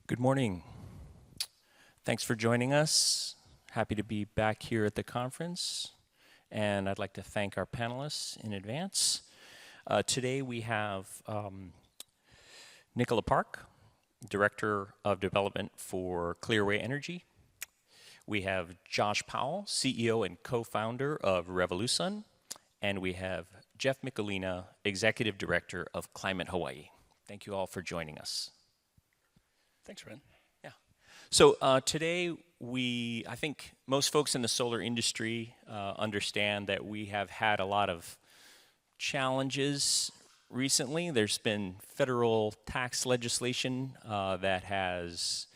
Good morning. Thanks for joining us. Happy to be back here at the conference. And I'd like to thank our panelists in advance. Today we have Nicola Park, Director of Development for Clearway Energy. We have Josh Powell, CEO and co-founder of RevoluSun. And we have Jeff Mikulina, Executive Director of Climate Hawaii. Thank you all for joining us. Thanks, Wren. Yeah. So today I think most folks in the solar industry understand that we have had a lot of challenges recently. There's been federal tax legislation that has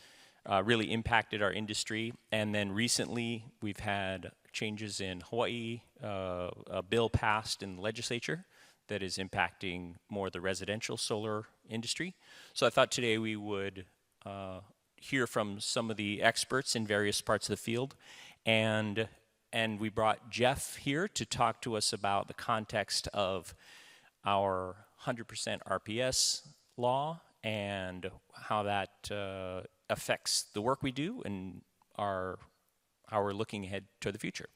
really impacted our industry. And then recently we've had changes in Hawaii, a bill passed in the legislature that is impacting more the residential solar industry. So I thought today we would hear from some of the experts in various parts of the field. And we brought Jeff here to talk to us about the context of our 100% RPS law and how that affects the work we do and our looking ahead to the future.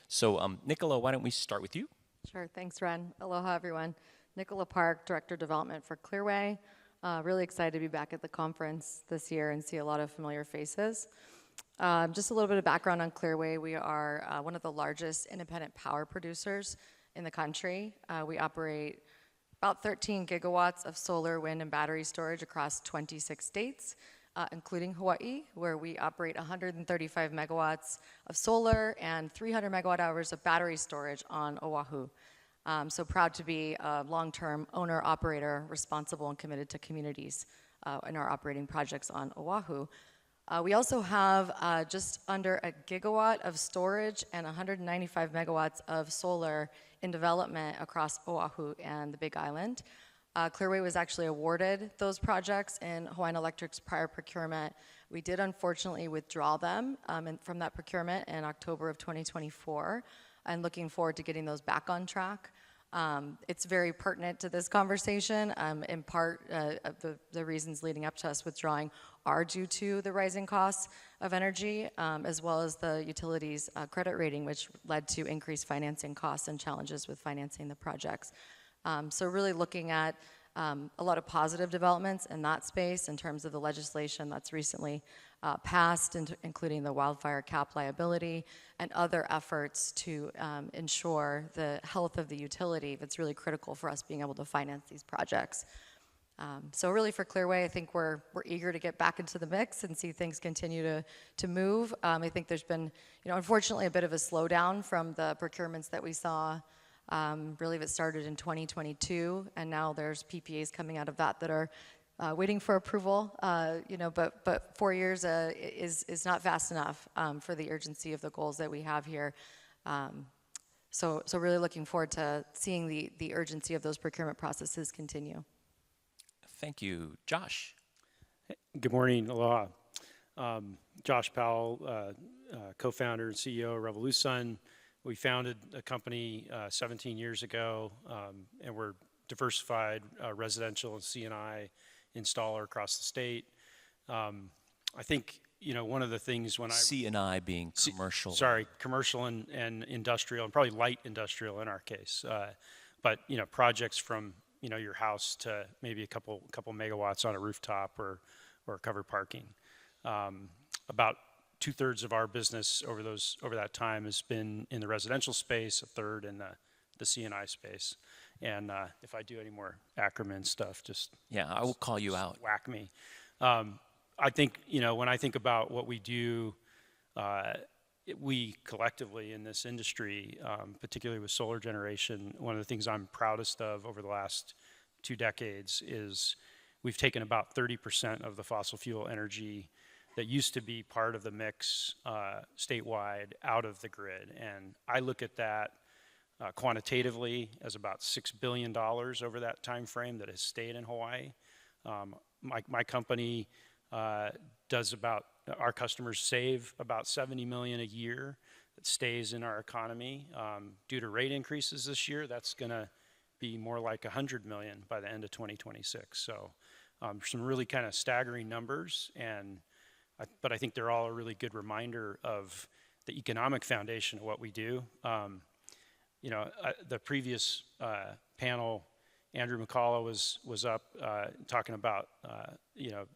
So Nicola, why don't we start with you? Sure, thanks, Wren. Aloha, everyone. Nicola Park, Director of Development for Clearway. Really excited to be back at the conference this year and see a lot of familiar faces. Just a little bit of background on Clearway. We are one of the largest independent power producers in the country. We operate about 13 gigawatts of solar, wind, and battery storage across 26 states, including Hawaii, where we operate 135 megawatts of solar and 300 megawatt hours of battery storage on Oahu. So proud to be a long-term owner-operator responsible and committed to communities in our operating projects on Oahu. We also have just under a gigawatt of storage and 195 megawatts of solar in development across Oahu and the Big Island. Clearway was actually awarded those projects in Hawaiian Electric's prior procurement. We did unfortunately withdraw them from that procurement in October of 2024. And looking forward to getting those back on track. It's very pertinent to this conversation. In part, the reasons leading up to us withdrawing are due to the rising costs of energy, as well as the utilities' credit rating, which led to increased financing costs and challenges with financing the projects. So really looking at a lot of positive developments in that space in terms of the legislation that's recently passed, including the wildfire cap liability and other efforts to ensure the health of the utility that's really critical for us being able to finance these projects. So really for Clearway, I think we're eager to get back into the mix and see things continue to move. I think there's been, unfortunately a bit of a slowdown from the procurements that we saw. Really, it started in 2022, and now there's PPAs coming out of that are waiting for approval. But 4 years is not fast enough for the urgency of the goals that we have here. So really looking forward to seeing the urgency of those procurement processes continue. Thank you. Josh. Good morning, aloha. Josh Powell, co-founder and CEO of RevoluSun. We founded a company 17 years ago, and we're diversified residential and C&I installer across the state. I think, one of the things when C&I being commercial. Commercial and industrial, and probably light industrial in our case. But, projects from, your house to maybe a couple megawatts on a rooftop or covered parking. About 2/3 of our business over that time has been in the residential space, a third in the C&I space. And if I do any more acronym stuff, I will call you out. Whack me. I think when I think about what we do, we collectively in this industry, particularly with solar generation, one of the things I'm proudest of over the last 2 decades is we've taken about 30% of the fossil fuel energy that used to be part of the mix statewide out of the grid. And I look at that quantitatively as about $6 billion over that time frame that has stayed in Hawaii. My company does our customers save about $70 million a year that stays in our economy. Due to rate increases this year, that's going to be more like $100 million by the end of 2026. So Some really kind of staggering numbers, but I think they're all a really good reminder of the economic foundation of what we do. The previous panel, Andrew Nicola was up talking about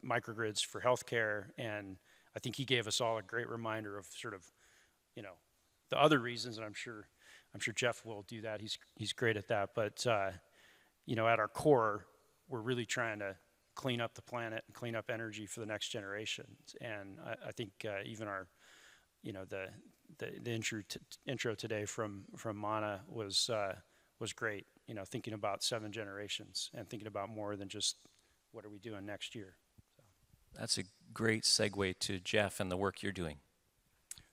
microgrids for healthcare, and I think he gave us all a great reminder of sort of the other reasons, and I'm sure Jeff will do that. He's great at that. But at our core, we're really trying to clean up the planet and clean up energy for the next generations. And I think even our the intro today from Mana was great. Thinking about 7 generations and thinking about more than just what are we doing next year. So. That's a great segue to Jeff and the work you're doing.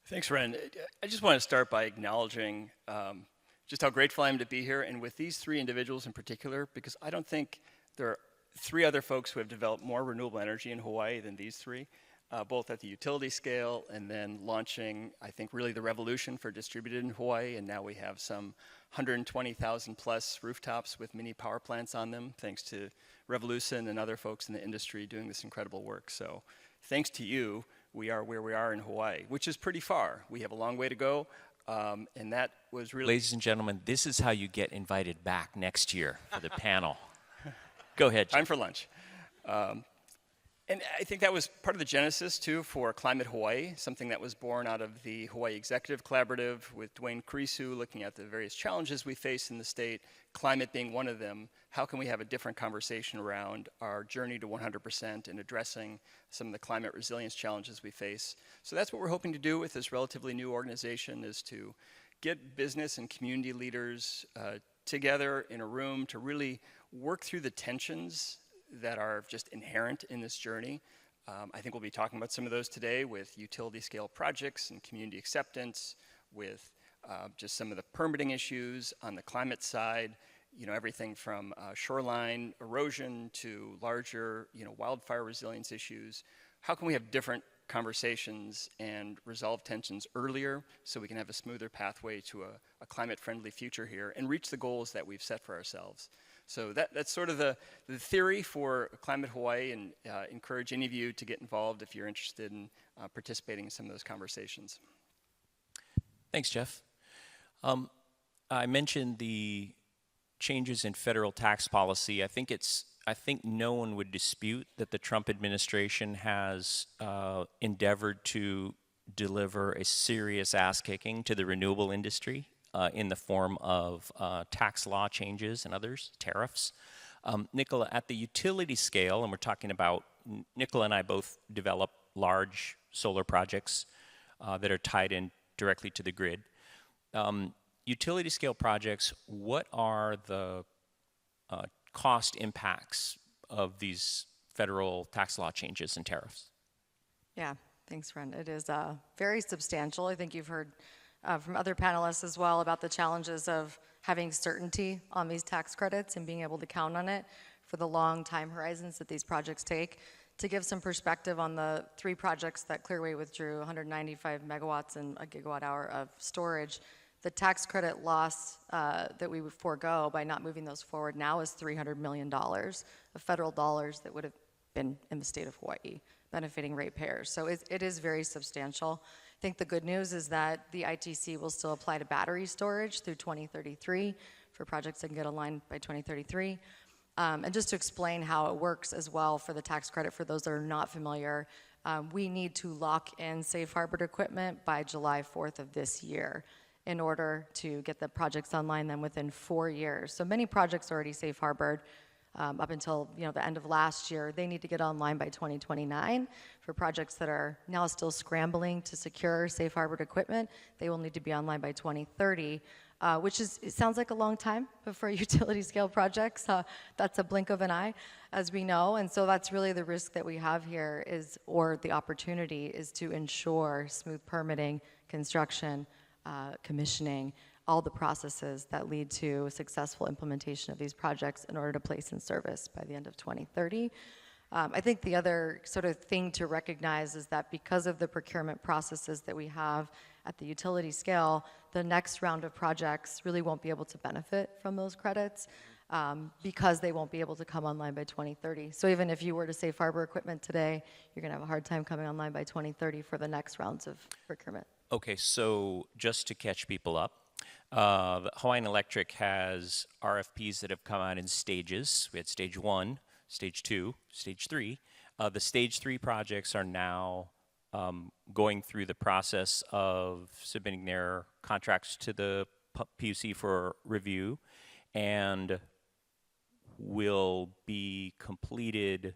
Thanks, Wren. I just want to start by acknowledging just how grateful I am to be here, and with these 3 individuals in particular, because I don't think there are 3 other folks who have developed more renewable energy in Hawaii than these 3. Both at the utility scale and then launching, I think, really the revolution for distributed in Hawaii. And now we have some 120,000 plus rooftops with mini power plants on them, thanks to RevoluSun and other folks in the industry doing this incredible work. So thanks to you, we are where we are in Hawaii, which is pretty far. We have a long way to go. And that was really... Ladies and gentlemen, this is how you get invited back next year for the panel. Go ahead, Jeff. Time for lunch. And I think that was part of the genesis, too, for Climate Hawaii, something that was born out of the Hawaii Executive Collaborative with Dwayne Creasue, looking at the various challenges we face in the state, climate being one of them. How can we have a different conversation around our journey to 100% and addressing some of the climate resilience challenges we face? So that's what we're hoping to do with this relatively new organization, is to get business and community leaders together in a room to really work through the tensions that are just inherent in this journey. I think we'll be talking about some of those today with utility scale projects and community acceptance, with just some of the permitting issues on the climate side, everything from shoreline erosion to larger, wildfire resilience issues. How can we have different conversations and resolve tensions earlier so we can have a smoother pathway to a climate-friendly future here and reach the goals that we've set for ourselves? So that's sort of the theory for Climate Hawaii, and encourage any of you to get involved if you're interested in participating in some of those conversations. Thanks, Jeff. I mentioned the changes in federal tax policy. I think no one would dispute that the Trump administration has endeavored to deliver a serious ass-kicking to the renewable industry in the form of tax law changes and others, tariffs. Nicola, at the utility scale, and we're talking about, Nicola and I both develop large solar projects that are tied in directly to the grid. Utility scale projects, what are the cost impacts of these federal tax law changes and tariffs? Yeah, thanks, Wren. It is very substantial. I think you've heard from other panelists as well about the challenges of having certainty on these tax credits and being able to count on it for the long time horizons that these projects take. To give some perspective on the 3 projects that Clearway withdrew, 195 megawatts and a gigawatt hour of storage, the tax credit loss that we would forego by not moving those forward now is $300 million of federal dollars that would have been in the state of Hawaii, benefiting ratepayers. So it is very substantial. I think the good news is that the ITC will still apply to battery storage through 2033 for projects that can get online by 2033. And just to explain how it works as well for the tax credit, for those that are not familiar, we need to lock in safe harbored equipment by July 4th of this year in order to get the projects online then within 4 years. So many projects are already safe harbored. Up until the end of last year, they need to get online by 2029. For projects that are now still scrambling to secure safe harbored equipment, they will need to be online by 2030, which it sounds like a long time, but for utility scale projects, that's a blink of an eye, as we know. And so that's really the risk that we have here or the opportunity is to ensure smooth permitting, construction, commissioning, all the processes that lead to a successful implementation of these projects in order to place in service by the end of 2030. I think the other sort of thing to recognize is that because of the procurement processes that we have at the utility scale, the next round of projects really won't be able to benefit from those credits. because they won't be able to come online by 2030. So even if you were to safe harbor equipment today, you're going to have a hard time coming online by 2030 for the next rounds of procurement. Okay, so just to catch people up, Hawaiian Electric has RFPs that have come out in stages. We had stage 1, stage 2, stage 3. The stage 3 projects are now going through the process of submitting their contracts to the PUC for review, and will be completed,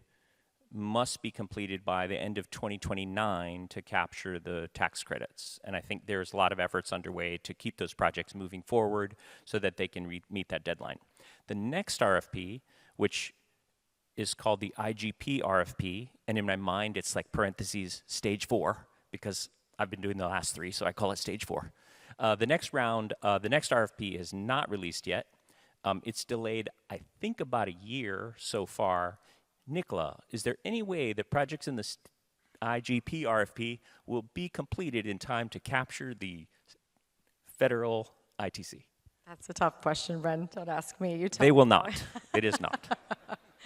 must be completed by the end of 2029 to capture the tax credits. And I think there's a lot of efforts underway to keep those projects moving forward so that they can meet that deadline. The next RFP, which is called the IGP RFP, and in my mind it's like parentheses stage 4, because I've been doing the last 3, so I call it stage 4. The next round, the next RFP is not released yet. It's delayed, I think, about a year so far. Nicola, is there any way the projects in the IGP RFP will be completed in time to capture the federal ITC? That's a tough question, Wren. Don't ask me. You tell They me. will not. It is not.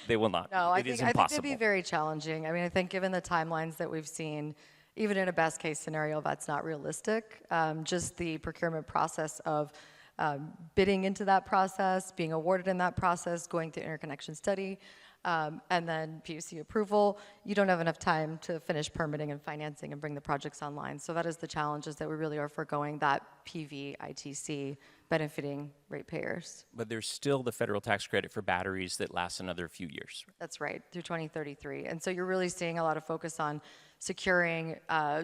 They will not. No, It is I think impossible. it'd be very challenging. I mean, I think given the timelines that we've seen, even in a best case scenario, that's not realistic. Just the procurement process of bidding into that process, being awarded in that process, going through interconnection study, and then PUC approval, you don't have enough time to finish permitting and financing and bring the projects online. So that is the challenge, is that we really are foregoing that PV ITC benefiting ratepayers. But there's still the federal tax credit for batteries that lasts another few years. That's right, through 2033. And so you're really seeing a lot of focus on securing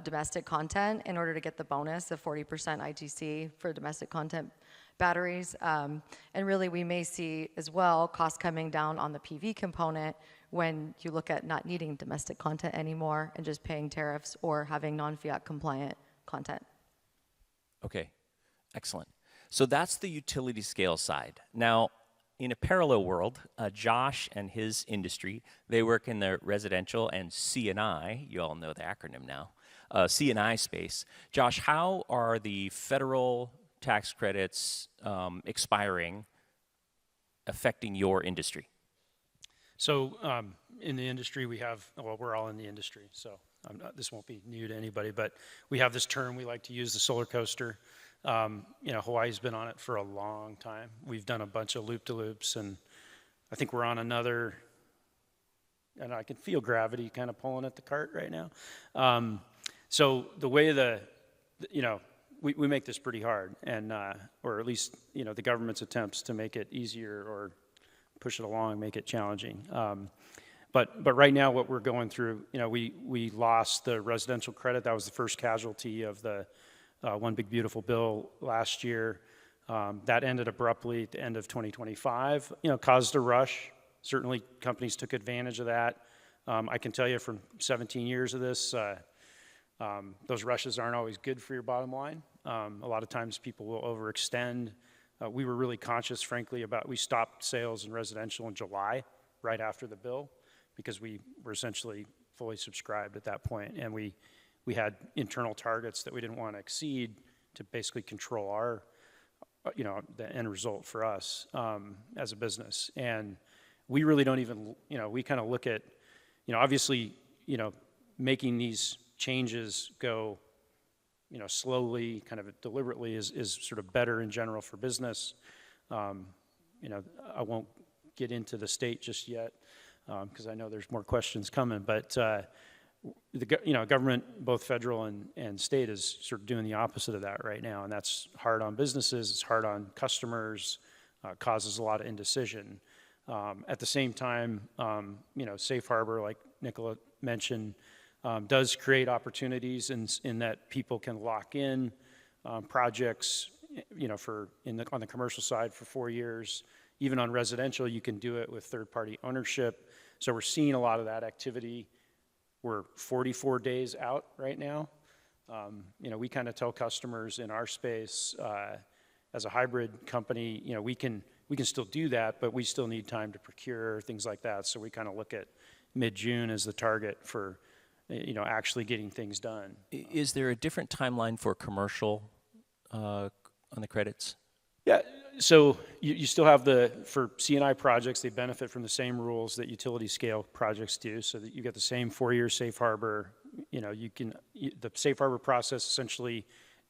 domestic content in order to get the bonus of 40% ITC for domestic content batteries. And really, we may see as well costs coming down on the PV component when you look at not needing domestic content anymore and just paying tariffs or having non-fiat compliant content. Okay, excellent. So that's the utility scale side. Now, in a parallel world, Josh and his industry, they work in the residential and C&I, you all know the acronym now, C&I space. Josh, how are the federal tax credits expiring affecting your industry? So in the industry, we have, well, we're all in the industry, so this won't be new to anybody, but we have this term we like to use, the solar coaster. Hawaii's been on it for a long time. We've done a bunch of loop-de-loops, and I think we're on another, and I can feel gravity kind of pulling at the cart right now. So the way we make this pretty hard, and or at least the government's attempts to make it easier or push it along, make it challenging. But right now, what we're going through, we lost the residential credit. That was the first casualty of the One Big Beautiful Bill last year. That ended abruptly at the end of 2025. Caused a rush. Certainly, companies took advantage of that. I can tell you from 17 years of this, those rushes aren't always good for your bottom line. A lot of times people will overextend. We were really conscious, frankly, we stopped sales in residential in July, right after the bill, because we were essentially fully subscribed at that point, and we had internal targets that we didn't want to exceed to basically control our, the end result for us as a business. And we really don't even, we kind of look at, obviously, making these changes go, slowly, kind of deliberately is sort of better in general for business. I won't get into the state just yet because I know there's more questions coming, but the government, both federal and state, is sort of doing the opposite of that right now, and that's hard on businesses, it's hard on customers, causes a lot of indecision. At the same time, safe harbor, like Nicola mentioned, does create opportunities in that people can lock in projects, on the commercial side for 4 years. Even on residential, you can do it with third-party ownership. So we're seeing a lot of that activity. We're 44 days out right now. We kind of tell customers in our space, as a hybrid company, we can still do that, but we still need time to procure, things like that. So we kind of look at mid-June as the target for actually getting things done. Is there a different timeline for commercial on the credits? Yeah, So you still have for C&I projects, they benefit from the same rules that utility scale projects do, so that you get the same 4-year safe harbor. The safe harbor process essentially,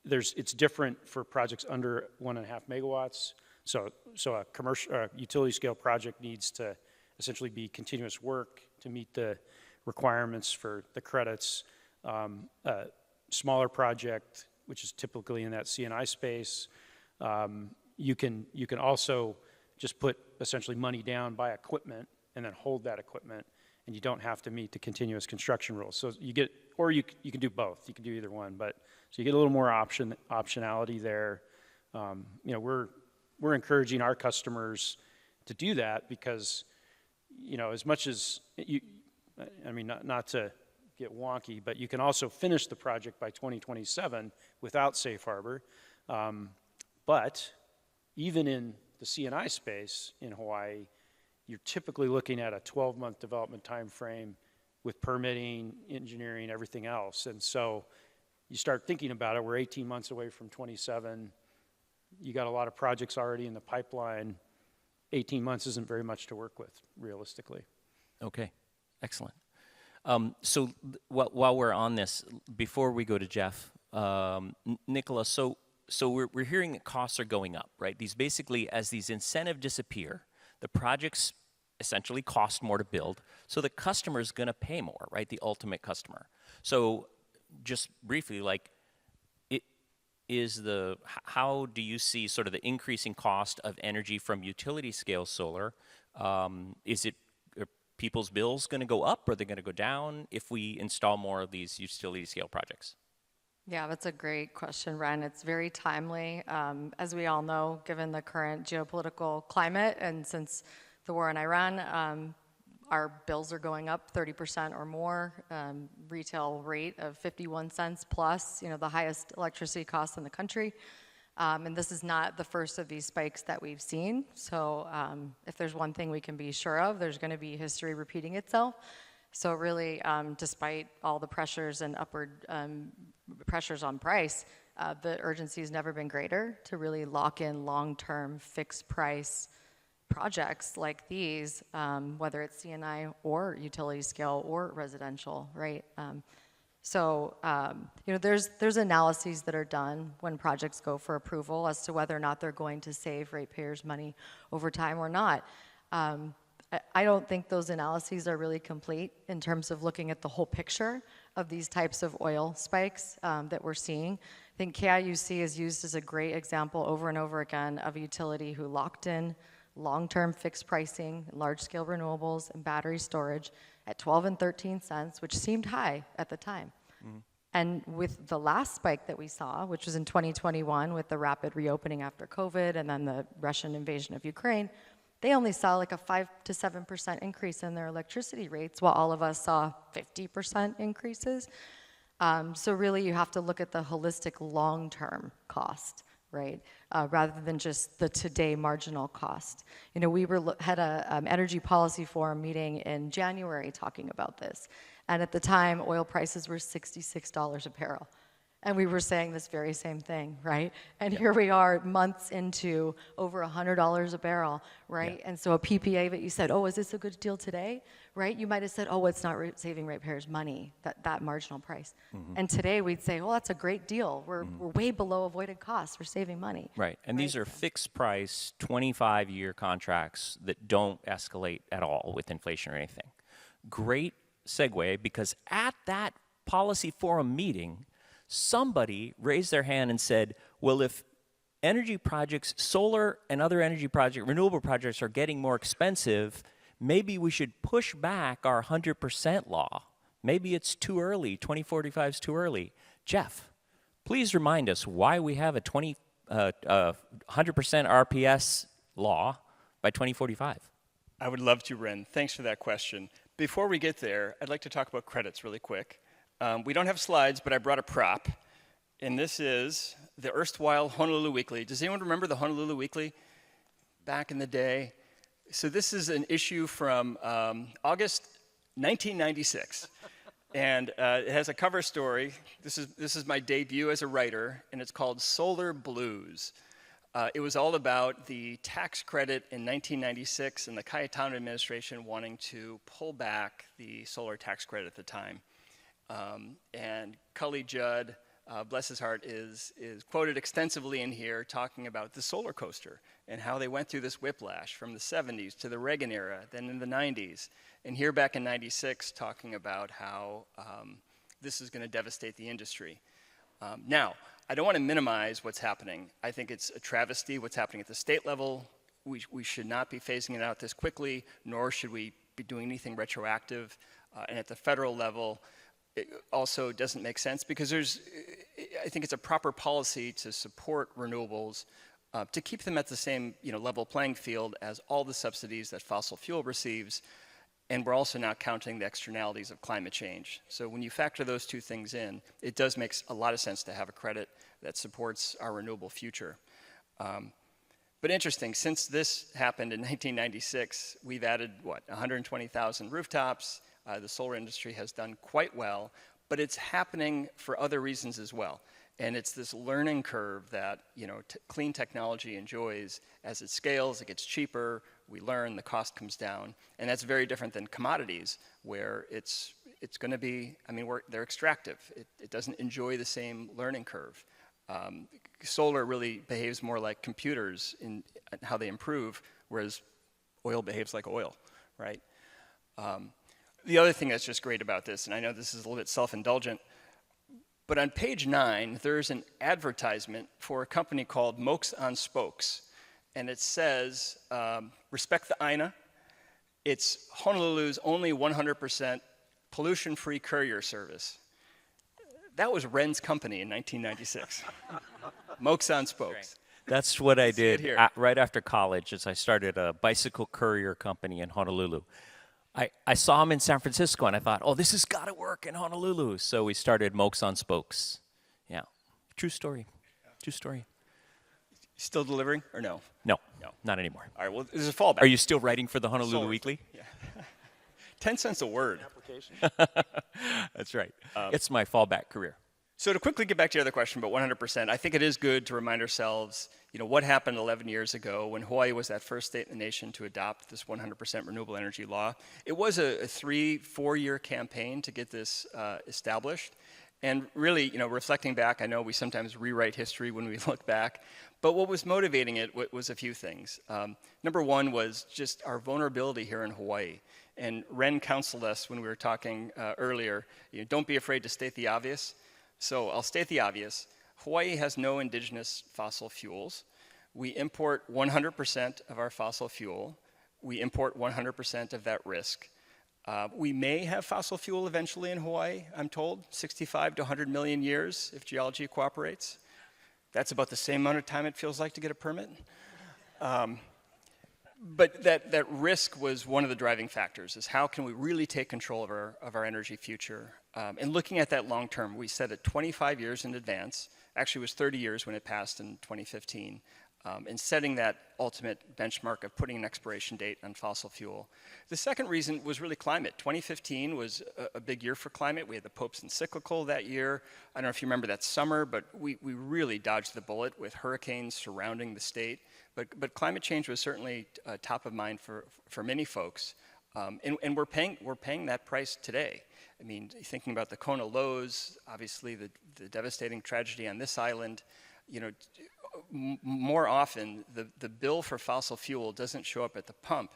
it's different for projects under 1.5 megawatts. So a commercial utility scale project needs to essentially be continuous work to meet the requirements for the credits. A smaller project, which is typically in that C&I space, you can also just put essentially money down, buy equipment, and then hold that equipment, and you don't have to meet the continuous construction rules. So you can do both. You can do either one, but so you get a little more optionality there. We're encouraging our customers to do that because, as much as not to get wonky, but you can also finish the project by 2027 without safe harbor. But even in the C&I space in Hawaii, you're typically looking at a 12-month development time frame with permitting, engineering, everything else. And so you start thinking about it, we're 18 months away from 27. You got a lot of projects already in the pipeline. 18 months isn't very much to work with, realistically. Okay, excellent. So while we're on this, before we go to Jeff, Nicola, so we're hearing that costs are going up, right? These basically, as these incentives disappear, the projects essentially cost more to build, so the customer is going to pay more, right? The ultimate customer. So just briefly, how do you see sort of the increasing cost of energy from utility scale solar? Are people's bills going to go up, or are they going to go down if we install more of these utility scale projects? Yeah, that's a great question, Wren. It's very timely. As we all know, given the current geopolitical climate, and since the war in Iran, our bills are going up 30% or more, retail rate of 51 cents plus, the highest electricity costs in the country. And this is not the first of these spikes that we've seen. So if there's one thing we can be sure of, there's going to be history repeating itself. So really, despite all the pressures and upward pressures on price, the urgency has never been greater to really lock in long-term fixed price projects like these, whether it's C&I or utility scale or residential, right? There's analyses that are done when projects go for approval as to whether or not they're going to save ratepayers money over time or not. I don't think those analyses are really complete in terms of looking at the whole picture of these types of oil spikes that we're seeing. I think KIUC is used as a great example over and over again of a utility who locked in long-term fixed pricing, large-scale renewables, and battery storage at 12 and 13 cents, which seemed high at the time. Mm-hmm. And with the last spike that we saw, which was in 2021 with the rapid reopening after COVID and then the Russian invasion of Ukraine, they only saw like a 5 to 7% increase in their electricity rates, while all of us saw 50% increases. So really you have to look at the holistic long-term cost, right? Rather than just the today marginal cost. We had a energy policy forum meeting in January talking about this. And at the time, oil prices were $66 a barrel. And we were saying this very same thing, right? And here we are months into over $100 a barrel, right? Yeah. And so a PPA that you said, oh, is this a good deal today, right? You might have said, oh, it's not saving ratepayers money, that marginal price. Mm-hmm. And today we'd say, oh, that's a great deal. We're way below avoided costs. We're saving money. Right, and these are fixed price, 25-year contracts that don't escalate at all with inflation or anything. Great segue, because at that policy forum meeting, somebody raised their hand and said, well, if energy projects, solar and other energy projects, renewable projects are getting more expensive, maybe we should push back our 100% law. Maybe it's too early, 2045 is too early. Jeff, please remind us why we have a 100% RPS law by 2045. I would love to, Wren. Thanks for that question. Before we get there, I'd like to talk about credits really quick. We don't have slides, but I brought a prop, and this is the erstwhile Honolulu Weekly. Does anyone remember the Honolulu Weekly back in the day? So this is an issue from August 1996, and it has a cover story. This is my debut as a writer, and it's called Solar Blues. It was all about the tax credit in 1996 and the Cayetano administration wanting to pull back the solar tax credit at the time. And Cully Judd, bless his heart, is quoted extensively in here talking about the solar coaster and how they went through this whiplash from the 70s to the Reagan era, then in the 90s, and here back in 96 talking about how this is going to devastate the industry. Now, I don't want to minimize what's happening. I think it's a travesty what's happening at the state level. We should not be phasing it out this quickly, nor should we be doing anything retroactive. And at the federal level, it also doesn't make sense because I think it's a proper policy to support renewables, to keep them at the same level playing field as all the subsidies that fossil fuel receives. And we're also not counting the externalities of climate change. So when you factor those two things in, it does make a lot of sense to have a credit that supports our renewable future. But interesting, since this happened in 1996, we've added, 120,000 rooftops. The solar industry has done quite well, but it's happening for other reasons as well. And it's this learning curve that clean technology enjoys. As it scales, it gets cheaper, we learn, the cost comes down. And that's very different than commodities, where it's going to be, they're extractive. It doesn't enjoy the same learning curve. Solar really behaves more like computers in how they improve, whereas oil behaves like oil, right? The other thing that's just great about this, and I know this is a little bit self-indulgent, but on page 9, there's an advertisement for a company called Mokes on Spokes. And it says, respect the INA. It's Honolulu's only 100% pollution-free courier service. That was Wren's company in 1996. Mokes on Spokes. That's what I did right after college, as I started a bicycle courier company in Honolulu. I saw him in San Francisco, and I thought, oh, this has got to work in Honolulu. So we started Mokes on Spokes. Yeah, true story. True story. Still delivering or no? No, not anymore. All right, well, there's a fallback. Are you still writing for the Honolulu Weekly? Yeah. 10 cents a word. That's right. It's my fallback career. So to quickly get back to your other question about 100%, I think it is good to remind ourselves, what happened 11 years ago when Hawaii was that first state in the nation to adopt this 100% renewable energy law. It was a 3-4 year campaign to get this established. And really, reflecting back, I know we sometimes rewrite history when we look back, but what was motivating it was a few things. Number one was just our vulnerability here in Hawaii. And Wren counseled us when we were talking earlier, don't be afraid to state the obvious. So I'll state the obvious. Hawaii has no indigenous fossil fuels. We import 100% of our fossil fuel. We import 100% of that risk. We may have fossil fuel eventually in Hawaii, I'm told, 65 to 100 million years if geology cooperates. That's about the same amount of time it feels like to get a permit. But that risk was one of the driving factors, is how can we really take control of our energy future? And looking at that long term, we set it 25 years in advance. Actually, it was 30 years when it passed in 2015. And setting that ultimate benchmark of putting an expiration date on fossil fuel. The second reason was really climate. 2015 was a big year for climate. We had the Pope's encyclical that year. I don't know if you remember that summer, but we really dodged the bullet with hurricanes surrounding the state. But climate change was certainly top of mind for many folks. And we're paying that price today. I mean, thinking about the Kona lows, obviously the devastating tragedy on this island, more often, the bill for fossil fuel doesn't show up at the pump.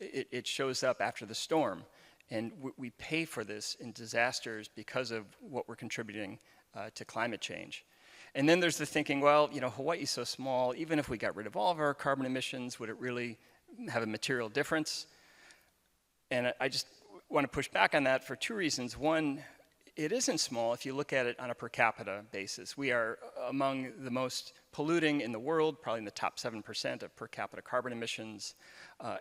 It shows up after the storm. And we pay for this in disasters because of what we're contributing to climate change. And then there's the thinking, well, Hawaii's so small, even if we got rid of all of our carbon emissions, would it really have a material difference? And I just want to push back on that for two reasons. One, it isn't small if you look at it on a per capita basis. We are among the most polluting in the world, probably in the top 7% of per capita carbon emissions.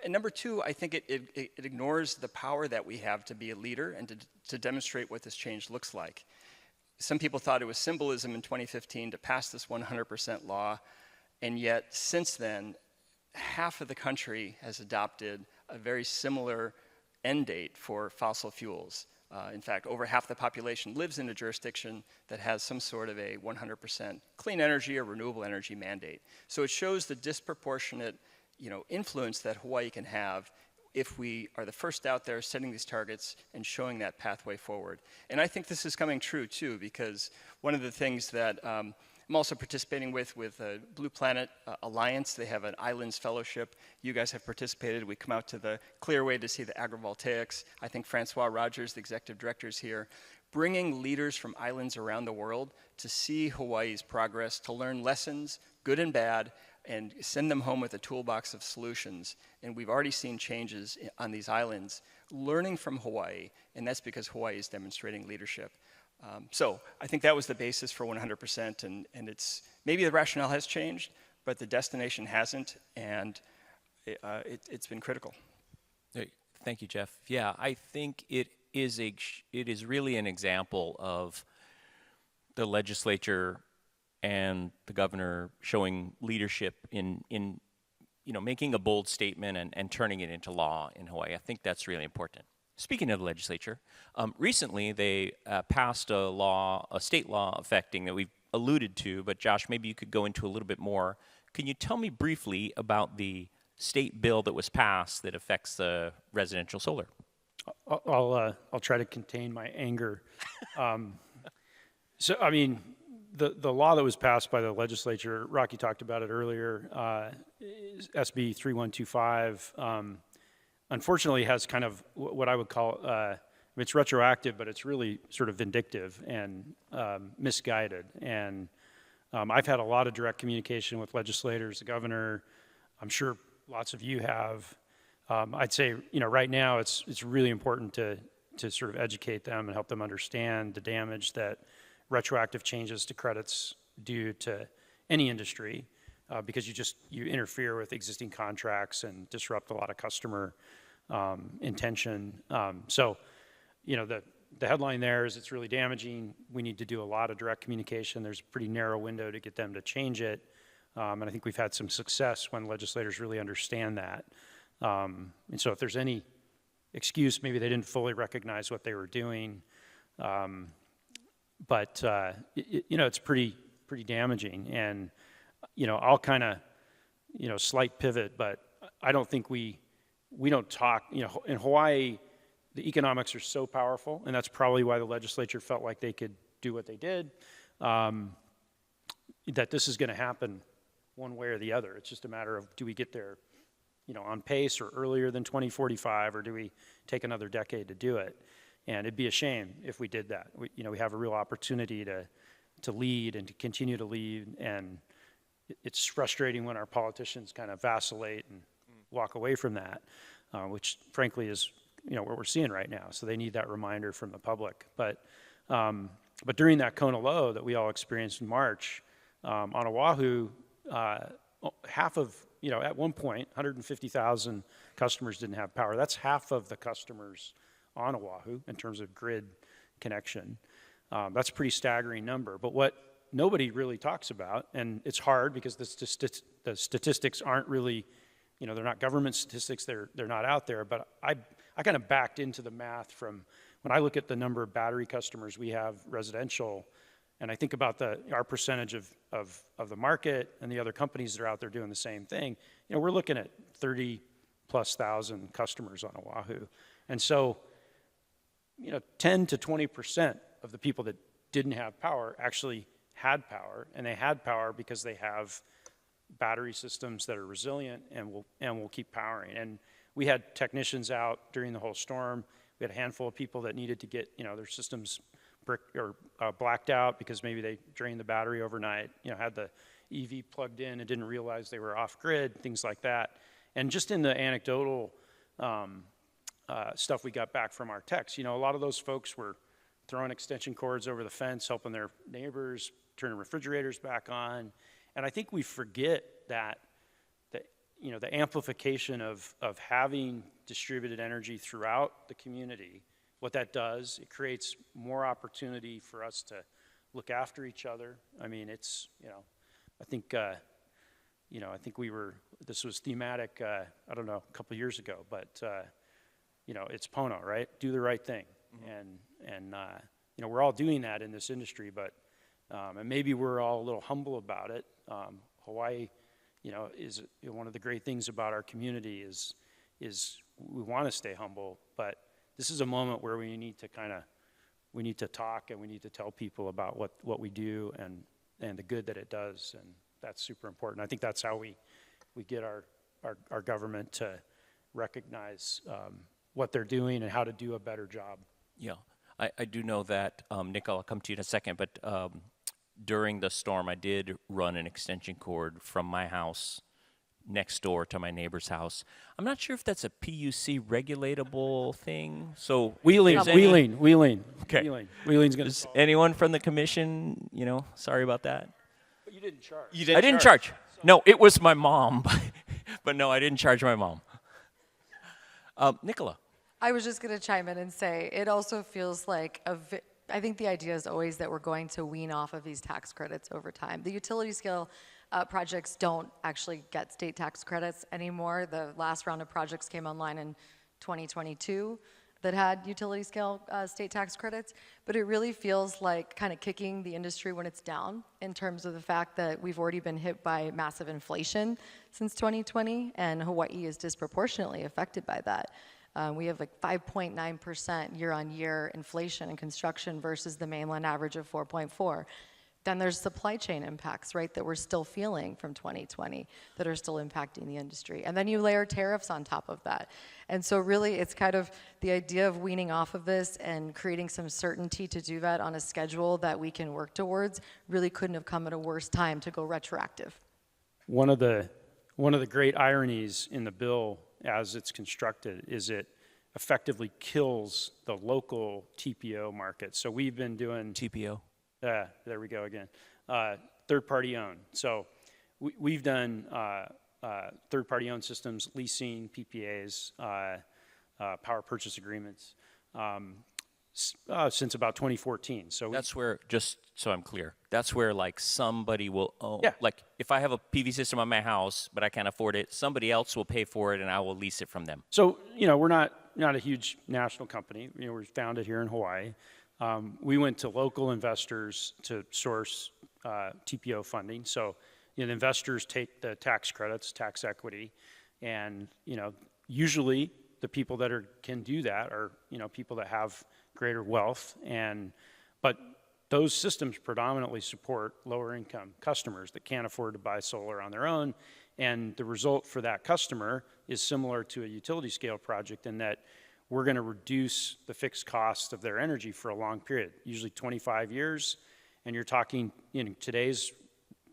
And number two, I think it ignores the power that we have to be a leader and to demonstrate what this change looks like. Some people thought it was symbolism in 2015 to pass this 100% law, and yet since then, half of the country has adopted a very similar end date for fossil fuels. In fact, over half the population lives in a jurisdiction that has some sort of a 100% clean energy or renewable energy mandate. So it shows the disproportionate, influence that Hawaii can have if we are the first out there setting these targets and showing that pathway forward. And I think this is coming true too, because one of the things that I'm also participating with Blue Planet Alliance. They have an Islands Fellowship. You guys have participated. We come out to the Clearway to see the agrivoltaics. I think Francois Rogers, the executive director, is here, bringing leaders from islands around the world to see Hawaii's progress, to learn lessons, good and bad, and send them home with a toolbox of solutions. And we've already seen changes on these islands, learning from Hawaii, and that's because Hawaii is demonstrating leadership. So I think that was the basis for 100%, and it's maybe the rationale has changed, but the destination hasn't, and it's been critical. Thank you, Jeff. Yeah, I think it is really an example of the legislature and the governor showing leadership in making a bold statement and turning it into law in Hawaii. I think that's really important. Speaking of the legislature, recently they passed a state law affecting that we've alluded to, but Josh, maybe you could go into a little bit more. Can you tell me briefly about the state bill that was passed that affects residential solar? I'll try to contain my anger. So, I mean, the law that was passed by the legislature, Rocky talked about it earlier, SB 3125, unfortunately has kind of what I would call, it's retroactive, but it's really sort of vindictive and misguided. And I've had a lot of direct communication with legislators, the governor. I'm sure lots of you have. I'd say, right now it's really important to sort of educate them and help them understand the damage that retroactive changes to credits do to any industry, because you interfere with existing contracts and disrupt a lot of customer intention. So, the headline there is it's really damaging. We need to do a lot of direct communication. There's a pretty narrow window to get them to change it. And I think we've had some success when legislators really understand that. And so if there's any excuse, maybe they didn't fully recognize what they were doing. But it's pretty damaging. And, I'll kind of, slight pivot, but I don't think we don't talk, in Hawaii, the economics are so powerful, and that's probably why the legislature felt like they could do what they did, that this is going to happen one way or the other. It's just a matter of, do we get there, on pace or earlier than 2045, or do we take another decade to do it? And it'd be a shame if we did that. We have a real opportunity to lead and to continue to lead, and it's frustrating when our politicians kind of vacillate and walk away from that, which frankly is what we're seeing right now. So they need that reminder from the public. But during that Kona low that we all experienced in March, on Oahu, half of, at one point, 150,000 customers didn't have power. That's half of the customers on Oahu in terms of grid connection. That's a pretty staggering number. But what nobody really talks about, and it's hard because the statistics aren't really, they're not government statistics, they're not out there, but I kind of backed into the math from when I look at the number of battery customers we have residential, and I think about our percentage of the market and the other companies that are out there doing the same thing. We're looking at 30,000+ customers on Oahu. And so, 10 to 20% of the people that didn't have power actually had power, and they had power because they have battery systems that are resilient and will keep powering. And we had technicians out during the whole storm. We had a handful of people that needed to get their systems blacked out because maybe they drained the battery overnight, had the EV plugged in and didn't realize they were off grid, things like that. And just in the anecdotal stuff we got back from our techs, a lot of those folks were throwing extension cords over the fence, helping their neighbors, turning refrigerators back on. And I think we forget that the amplification of having distributed energy throughout the community, what that does, it creates more opportunity for us to look after each other. I mean, it's, I think this was thematic, I don't know, a couple of years ago, but, it's Pono, right? Do the right thing. And you know, we're all doing that in this industry, but and maybe we're all a little humble about it. Hawaii, you know, is one of the great things about our community is we want to stay humble, but this is a moment where we need to talk and we need to tell people about what we do and the good that it does, and that's super important. I think that's how we get our government to recognize what they're doing and how to do a better job. Yeah, I do know that, Nicola, I'll come to you in a second, but during the storm, I did run an extension cord from my house next door to my neighbor's house. I'm not sure if that's a PUC regulatable thing. So Wheeling. Okay. Wheeling's gonna. Is anyone from the commission, you know, sorry about that. But you didn't charge. I didn't charge. No, it was my mom, but no, I didn't charge my mom. Nicola. I was just going to chime in and say it also feels like I think the idea is always that we're going to wean off of these tax credits over time. The utility scale projects don't actually get state tax credits anymore. The last round of projects came online in 2022 that had utility scale state tax credits, but it really feels like kind of kicking the industry when it's down in terms of the fact that we've already been hit by massive inflation since 2020, and Hawaii is disproportionately affected by that. We have like 5.9% year-on-year inflation in construction versus the mainland average of 4.4. Then there's supply chain impacts, right, that we're still feeling from 2020 that are still impacting the industry. And then you layer tariffs on top of that. And so really it's kind of the idea of weaning off of this and creating some certainty to do that on a schedule that we can work towards really couldn't have come at a worse time to go retroactive. One of the great ironies in the bill as it's constructed is it effectively kills the local TPO market. So we've been doing TPO. There we go again. Third-party owned. So we've done third-party owned systems, leasing, PPAs, power purchase agreements since about 2014. So That's where, just so I'm clear, that's where like somebody will own. Yeah. Like if I have a PV system on my house, but I can't afford it, somebody else will pay for it and I will lease it from them. So, you know, we're not a huge national company. You know, we're founded here in Hawaii. We went to local investors to source TPO funding. So, you know, the investors take the tax credits, tax equity, and, you know, usually the people that can do that are, you know, people that have greater wealth, but those systems predominantly support lower income customers that can't afford to buy solar on their own, and the result for that customer is similar to a utility scale project in that we're going to reduce the fixed cost of their energy for a long period, usually 25 years, and you're talking in today's,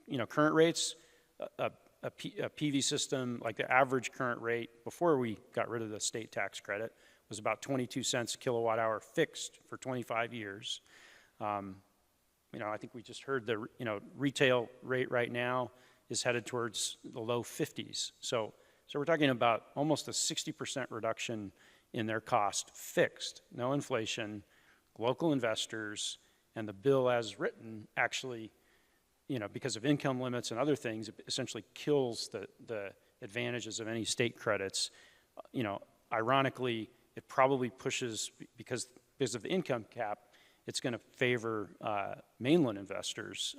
you know, current rates, a PV system, like the average current rate before we got rid of the state tax credit was about 22 cents a kilowatt hour fixed for 25 years. You know, I think we just heard the, you know, retail rate right now is headed towards the low 50s. So we're talking about almost a 60% reduction in their cost fixed, no inflation, local investors, and the bill as written actually, you know, because of income limits and other things, it essentially kills the advantages of any state credits. You know, ironically, it probably pushes, because of the income cap, it's going to favor mainland investors,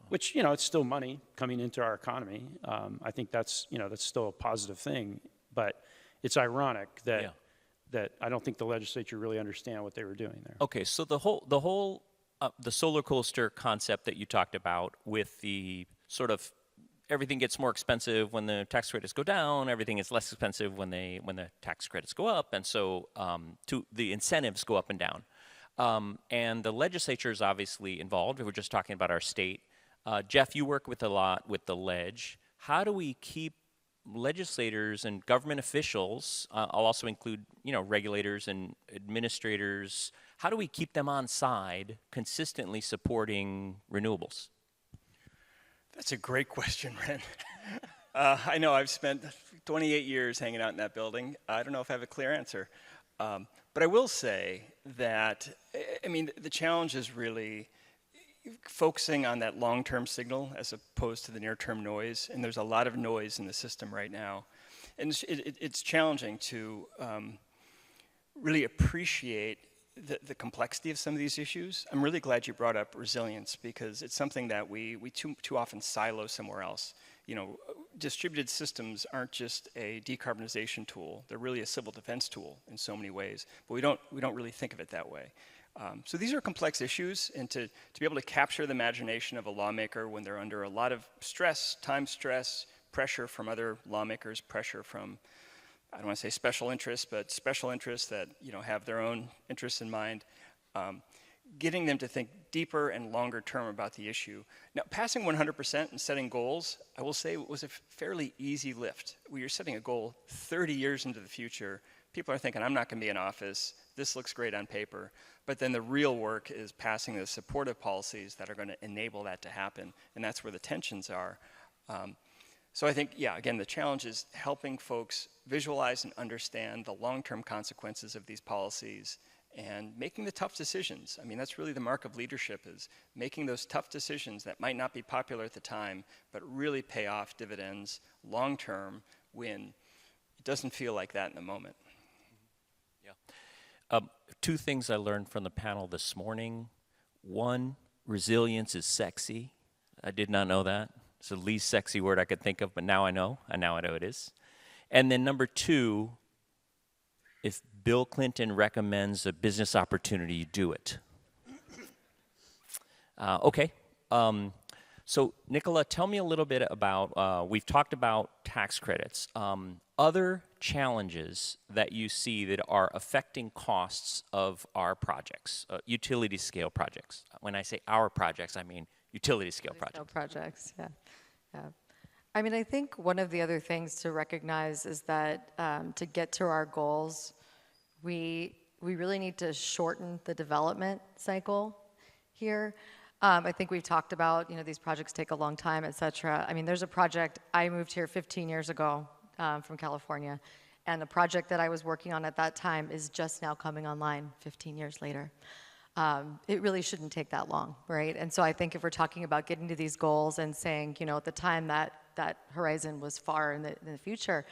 which, you know, it's still money coming into our economy. I think that's, you know, that's still a positive thing, but it's ironic that that I don't think the legislature really understand what they were doing there. Okay, so the whole the solar coaster concept that you talked about with the sort of everything gets more expensive when the tax credits go down, everything is less expensive when the tax credits go up, and so the incentives go up and down. And the legislature is obviously involved. We're just talking about our state. Jeff, you work with a lot with the ledge. How do we keep legislators and government officials, I'll also include, you know, regulators and administrators, how do we keep them on side consistently supporting renewables? That's a great question, Wren. I know I've spent 28 years hanging out in that building. I don't know if I have a clear answer. But I will say that, I mean, the challenge is really focusing on that long-term signal as opposed to the near-term noise. And there's a lot of noise in the system right now. And it's challenging to really appreciate the complexity of some of these issues. I'm really glad you brought up resilience because it's something that we too often silo somewhere else. You know, distributed systems aren't just a decarbonization tool. They're really a civil defense tool in so many ways, but we don't really think of it that way. So these are complex issues, and to be able to capture the imagination of a lawmaker when they're under a lot of stress, time stress, pressure from other lawmakers, pressure from, I don't want to say special interests, but special interests that, you know, have their own interests in mind, getting them to think deeper and longer term about the issue. Now, passing 100% and setting goals, I will say, was a fairly easy lift. We are setting a goal 30 years into the future. People are thinking, I'm not going to be in office. This looks great on paper. But then the real work is passing the supportive policies that are going to enable that to happen. And that's where the tensions are. So I think, yeah, again, the challenge is helping folks visualize and understand the long-term consequences of these policies and making the tough decisions. I mean, that's really the mark of leadership, is making those tough decisions that might not be popular at the time, but really pay off dividends long-term when it doesn't feel like that in the moment. Yeah. Two things I learned from the panel this morning. One, resilience is sexy. I did not know that. It's the least sexy word I could think of, but now I know, and now I know it is. And then number two, if Bill Clinton recommends a business opportunity, you do it. Okay. So Nicola, tell me a little bit about, we've talked about tax credits. Other challenges that you see that are affecting costs of our projects, utility scale projects. When I say our projects, I mean utility scale projects. Yeah. I mean, I think one of the other things to recognize is that to get to our goals, we really need to shorten the development cycle here. I think we've talked about, you know, these projects take a long time, et cetera. I mean, there's a project, I moved here 15 years ago from California, and the project that I was working on at that time is just now coming online 15 years later. It really shouldn't take that long, right? And so I think if we're talking about getting to these goals and saying, you know, at the time that horizon was far in the future,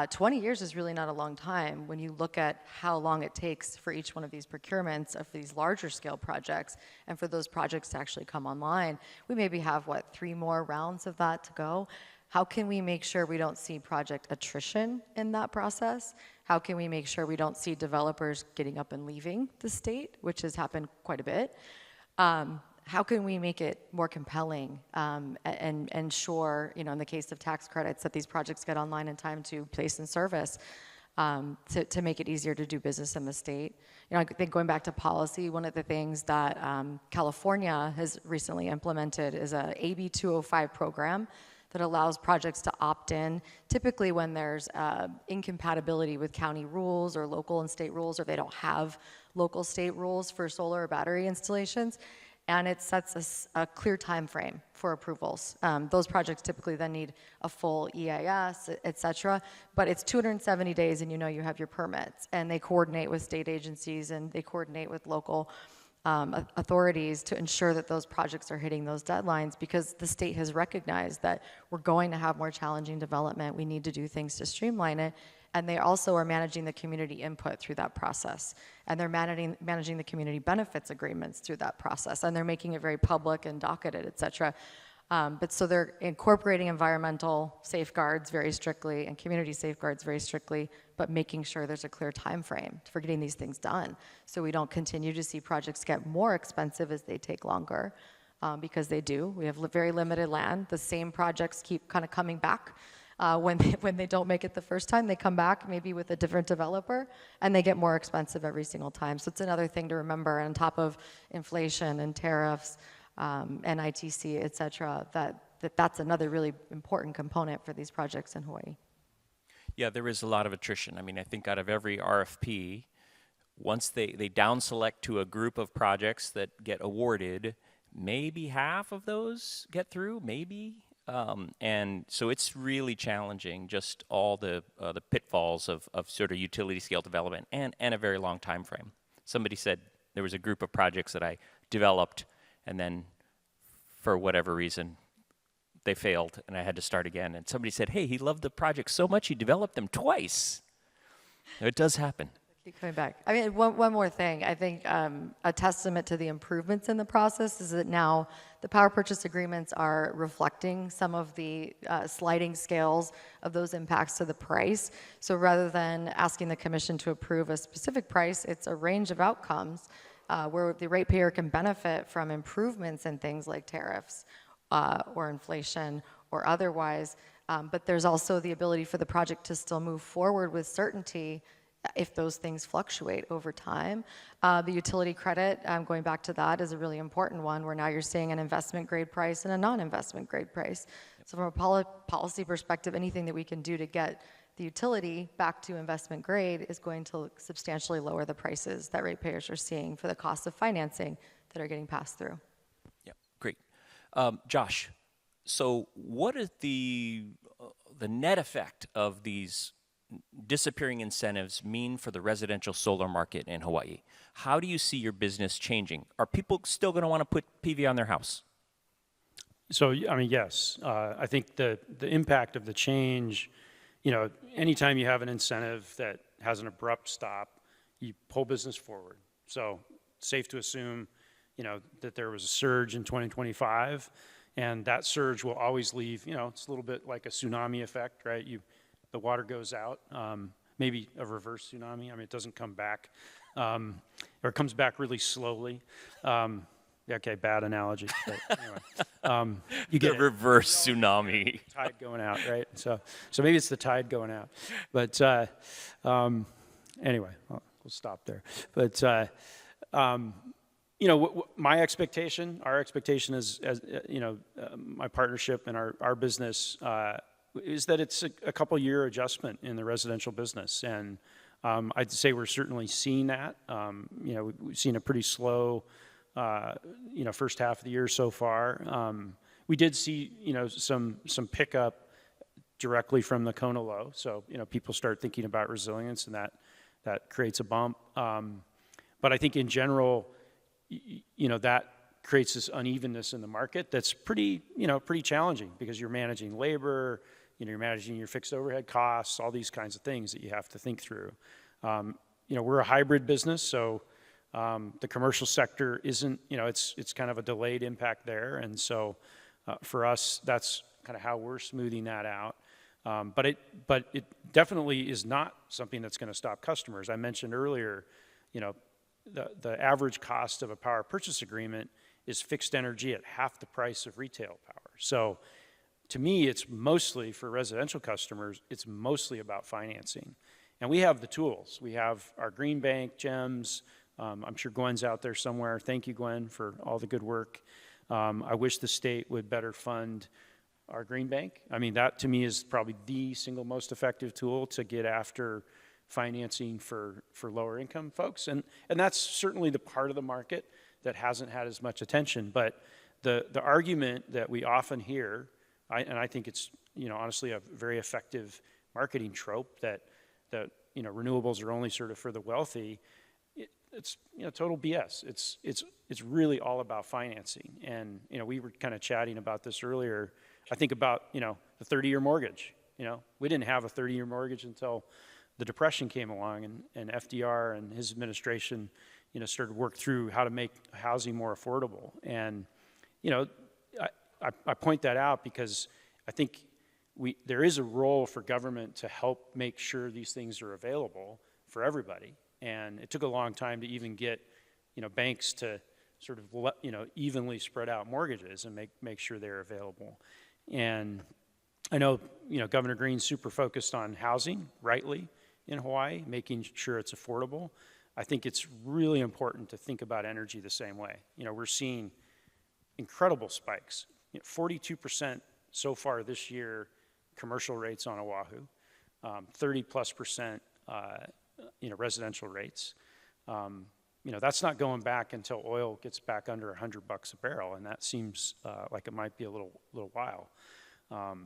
20 years is really not a long time when you look at how long it takes for each one of these procurements of these larger scale projects and for those projects to actually come online. We maybe have, 3 more rounds of that to go. How can we make sure we don't see project attrition in that process? How can we make sure we don't see developers getting up and leaving the state, which has happened quite a bit? How can we make it more compelling and ensure, you know, in the case of tax credits, that these projects get online in time to place in service to make it easier to do business in the state? You know, I think going back to policy, one of the things that California has recently implemented is a AB 205 program that allows projects to opt in, typically when there's incompatibility with county rules or local and state rules, or they don't have local state rules for solar or battery installations. And it sets a clear time frame for approvals. Those projects typically then need a full EIS, et cetera, but it's 270 days and you know you have your permits. And they coordinate with state agencies and they coordinate with local authorities to ensure that those projects are hitting those deadlines, because the state has recognized that we're going to have more challenging development. We need to do things to streamline it. And they also are managing the community input through that process. And they're managing the community benefits agreements through that process. And they're making it very public and docketed, et cetera. But so they're incorporating environmental safeguards very strictly and community safeguards very strictly, but making sure there's a clear time frame for getting these things done. So we don't continue to see projects get more expensive as they take longer, because they do. We have very limited land. The same projects keep kind of coming back. When they don't make it the first time, they come back maybe with a different developer, and they get more expensive every single time. So it's another thing to remember on top of inflation and tariffs and ITC, et cetera, that's another really important component for these projects in Hawaii. Yeah, there is a lot of attrition. I mean, I think out of every RFP, once they down select to a group of projects that get awarded, maybe half of those get through, maybe. And so it's really challenging, just all the pitfalls of sort of utility scale development and a very long time frame. Somebody said there was a group of projects that I developed, and then for whatever reason, they failed, and I had to start again. And somebody said, hey, he loved the project so much he developed them twice. It does happen. Keep coming back. I mean, one more thing. I think a testament to the improvements in the process is that now the power purchase agreements are reflecting some of the sliding scales of those impacts to the price. So rather than asking the commission to approve a specific price, it's a range of outcomes where the ratepayer can benefit from improvements in things like tariffs or inflation or otherwise. But there's also the ability for the project to still move forward with certainty if those things fluctuate over time. The utility credit, going back to that, is a really important one where now you're seeing an investment grade price and a non-investment grade price. So from a policy perspective, anything that we can do to get the utility back to investment grade is going to substantially lower the prices that ratepayers are seeing for the cost of financing that are getting passed through. Yeah, great. Josh, so what is the net effect of these disappearing incentives mean for the residential solar market in Hawaii? How do you see your business changing? Are people still going to want to put PV on their house? So, I mean, yes. I think the impact of the change, anytime you have an incentive that has an abrupt stop, you pull business forward. So, safe to assume, that there was a surge in 2025, and that surge will always leave, it's a little bit like a tsunami effect, right? The water goes out, maybe a reverse tsunami. I mean, it doesn't come back, or it comes back really slowly. Okay, bad analogy. But anyway, you get the reverse tsunami. Tide going out, right? So maybe it's the tide going out. But anyway, we'll stop there. But my expectation, our expectation is, as my partnership and our business. Is that it's a couple year adjustment in the residential business. And I'd say we're certainly seeing that. We've seen a pretty slow, first half of the year so far. We did see, some pickup directly from the Kona low. So, people start thinking about resilience, and that creates a bump. But I think in general, that creates this unevenness in the market that's pretty challenging because you're managing labor, you're managing your fixed overhead costs, all these kinds of things that you have to think through. We're a hybrid business, so the commercial sector isn't, it's kind of a delayed impact there. And so for us, that's kind of how we're smoothing that out. But it definitely is not something that's going to stop customers. I mentioned earlier, the average cost of a power purchase agreement is fixed energy at half the price of retail power. So to me, it's mostly for residential customers, it's mostly about financing. And we have the tools. We have our green bank, GEMS. I'm sure Gwen's out there somewhere. Thank you, Gwen, for all the good work. I wish the state would better fund our green bank. I mean, that to me is probably the single most effective tool to get after financing for lower income folks. And that's certainly the part of the market that hasn't had as much attention. But the argument that we often hear, and I think it's honestly a very effective marketing trope that renewables are only sort of for the wealthy. It's total BS. It's really all about financing. And we were kind of chatting about this earlier. I think about the 30-year mortgage. We didn't have a 30-year mortgage until the Depression came along, and FDR and his administration started to work through how to make housing more affordable. And I point that out because I think there is a role for government to help make sure these things are available for everybody. And it took a long time to even get banks to sort of evenly spread out mortgages and make sure they're available. And I know Governor Green's super focused on housing, rightly, in Hawaii, making sure it's affordable. I think it's really important to think about energy the same way. We're seeing incredible spikes. 42% so far this year, commercial rates on Oahu, 30+% residential rates. That's not going back until oil gets back under $100 a barrel, and that seems like it might be a little while,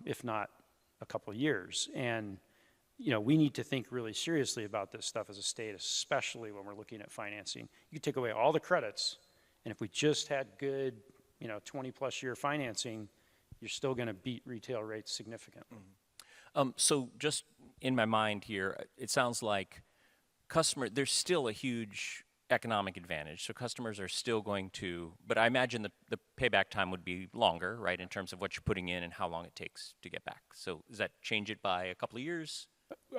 if not a couple of years. And we need to think really seriously about this stuff as a state, especially when we're looking at financing. You could take away all the credits, and if we just had good 20+ year financing, you're still going to beat retail rates significantly. So just in my mind here, it sounds like there's still a huge economic advantage. So customers are still going to, but I imagine the payback time would be longer, right, in terms of what you're putting in and how long it takes to get back. So does that change it by a couple of years?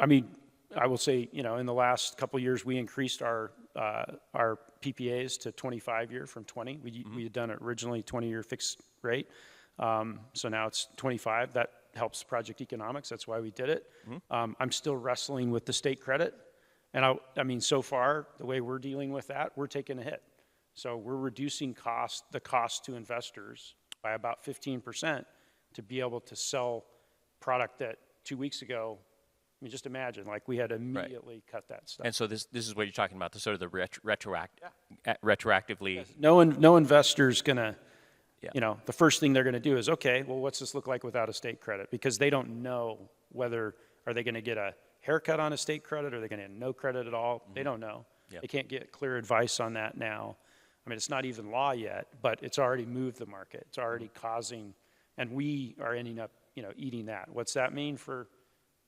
I mean, I will say, you know, in the last couple of years, we increased our PPAs to 25-year from 20. We had done it originally 20-year fixed rate. So now it's 25. That helps project economics. That's why we did it. I'm still wrestling with the state credit. And I mean, so far, the way we're dealing with that, we're taking a hit. So we're reducing the cost to investors by about 15% to be able to sell product that 2 weeks ago, I mean, just imagine, like we had to immediately cut that stuff. And so this is what you're talking about, the sort of the retroactively. Yes. No investor's gonna, you know, the first thing they're gonna do is, okay, well, what's this look like without a state credit? Because they don't know whether, are they gonna get a haircut on a state credit, or are they gonna get no credit at all? They don't know. They can't get clear advice on that now. I mean, it's not even law yet, but it's already moved the market. It's already causing, and we are ending up, you know, eating that. What's that mean for,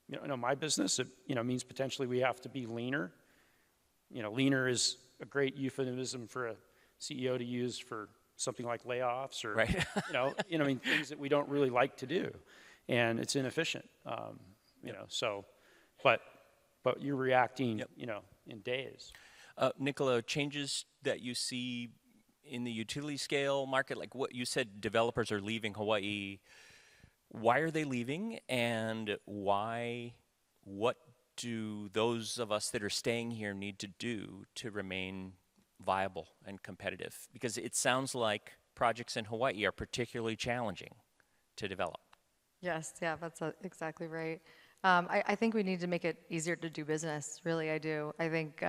you know, my business? It, you know, means potentially we have to be leaner. You know, leaner is a great euphemism for a CEO to use for something like layoffs or, you know, I mean, things that we don't really like to do, and it's inefficient. You know, so, but you're reacting, you know, in days. Nicola, changes that you see in the utility scale market, like what you said, developers are leaving Hawaii. Why are they leaving, and what do those of us that are staying here need to do to remain viable and competitive? Because it sounds like projects in Hawaii are particularly challenging to develop. Yes, yeah, that's exactly right. I think we need to make it easier to do business, really, I do. I think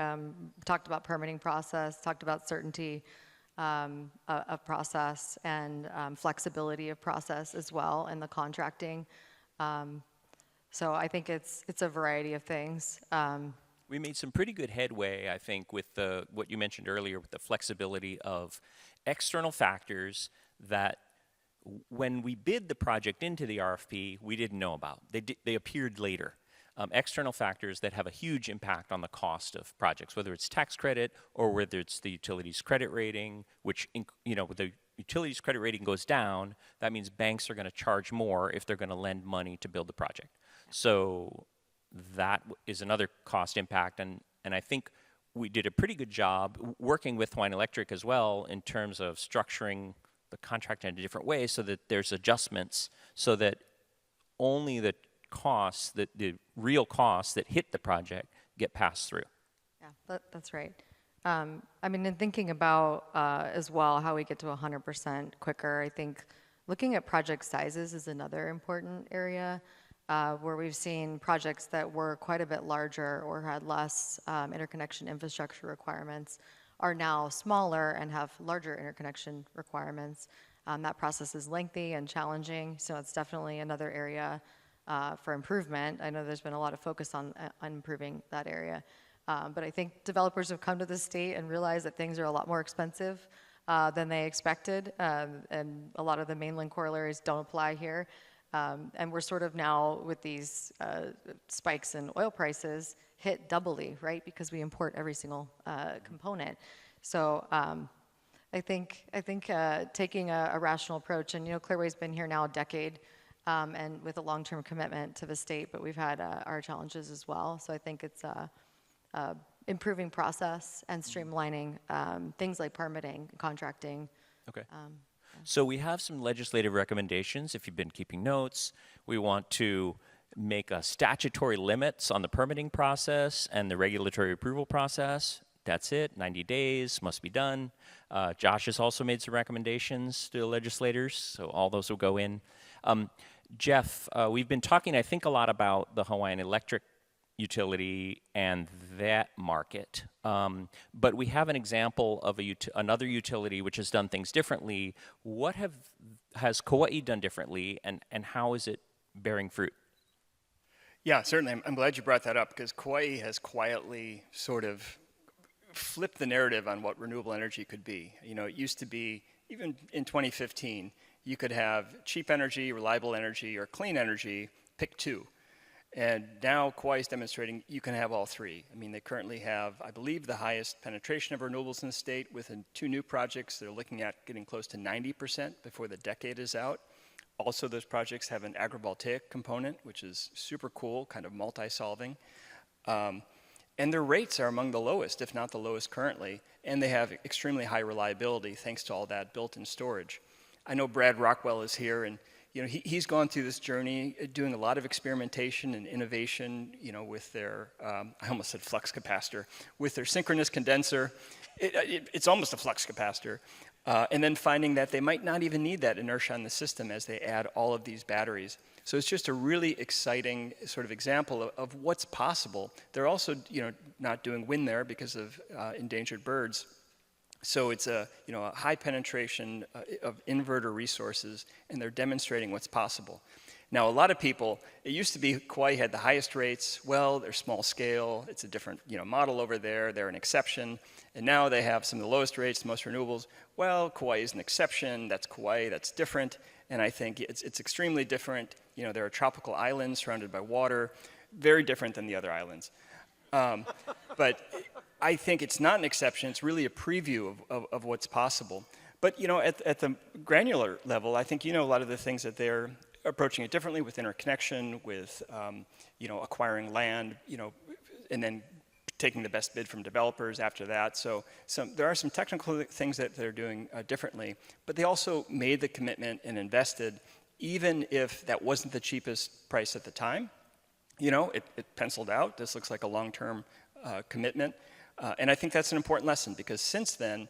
talked about permitting process, talked about certainty of process and flexibility of process as well, and the contracting. So I think it's a variety of things. We made some pretty good headway, I think, with what you mentioned earlier, with the flexibility of external factors that when we bid the project into the RFP, we didn't know about. They appeared later. External factors that have a huge impact on the cost of projects, whether it's tax credit or whether it's the utilities credit rating, which, you know, the utilities credit rating goes down, that means banks are going to charge more if they're going to lend money to build the project. So that is another cost impact, and I think we did a pretty good job working with Hawaiian Electric as well in terms of structuring the contract in a different way so that there's adjustments so that only the costs, the real costs that hit the project get passed through. Yeah, that's right. I mean, in thinking about as well how we get to 100% quicker, I think looking at project sizes is another important area where we've seen projects that were quite a bit larger or had less interconnection infrastructure requirements are now smaller and have larger interconnection requirements. That process is lengthy and challenging, so it's definitely another area for improvement. I know there's been a lot of focus on improving that area. But I think developers have come to the state and realized that things are a lot more expensive than they expected, and a lot of the mainland corollaries don't apply here. And we're sort of now with these spikes in oil prices hit doubly, right? Because we import every single component. So I think taking a rational approach, and you know, Clearway's been here now a decade, and with a long-term commitment to the state, but we've had our challenges as well. So I think it's improving process and streamlining things like permitting, contracting. Okay. So we have some legislative recommendations. If you've been keeping notes, we want to make statutory limits on the permitting process and the regulatory approval process. That's it, 90 days, must be done. Josh has also made some recommendations to the legislators, so all those will go in. Jeff, we've been talking, I think, a lot about the Hawaiian Electric utility and that market. But we have an example of another utility which has done things differently. What has Kauai done differently, and how is it bearing fruit? Yeah, certainly. I'm glad you brought that up because Kauai has quietly sort of flipped the narrative on what renewable energy could be. You know, it used to be, even in 2015, you could have cheap energy, reliable energy, or clean energy, pick two. And now Kauai is demonstrating you can have all three. I mean, they currently have, I believe, the highest penetration of renewables in the state. With two new projects, they're looking at getting close to 90% before the decade is out. Also, those projects have an agrivoltaic component, which is super cool, kind of multi-solving. And their rates are among the lowest, if not the lowest currently, and they have extremely high reliability thanks to all that built-in storage. I know Brad Rockwell is here, and he's gone through this journey, doing a lot of experimentation and innovation, with their, I almost said flux capacitor, with their synchronous condenser. It's almost a flux capacitor. And then finding that they might not even need that inertia on the system as they add all of these batteries. So it's just a really exciting sort of example of what's possible. They're also, not doing wind there because of endangered birds. So it's a high penetration of inverter resources, and they're demonstrating what's possible. Now, a lot of people, it used to be Kauai had the highest rates. Well, they're small scale. It's a different model over there. They're an exception. And now they have some of the lowest rates, the most renewables. Well, Kauai is an exception. That's Kauai. That's different. And I think it's extremely different. There are tropical islands surrounded by water, very different than the other islands. But I think it's not an exception. It's really a preview of what's possible. But at the granular level, I think a lot of the things that they're approaching it differently with interconnection, with acquiring land, and then taking the best bid from developers after that. So there are some technical things that they're doing differently, but they also made the commitment and invested, even if that wasn't the cheapest price at the time. It penciled out. This looks like a long-term commitment. And I think that's an important lesson, because since then,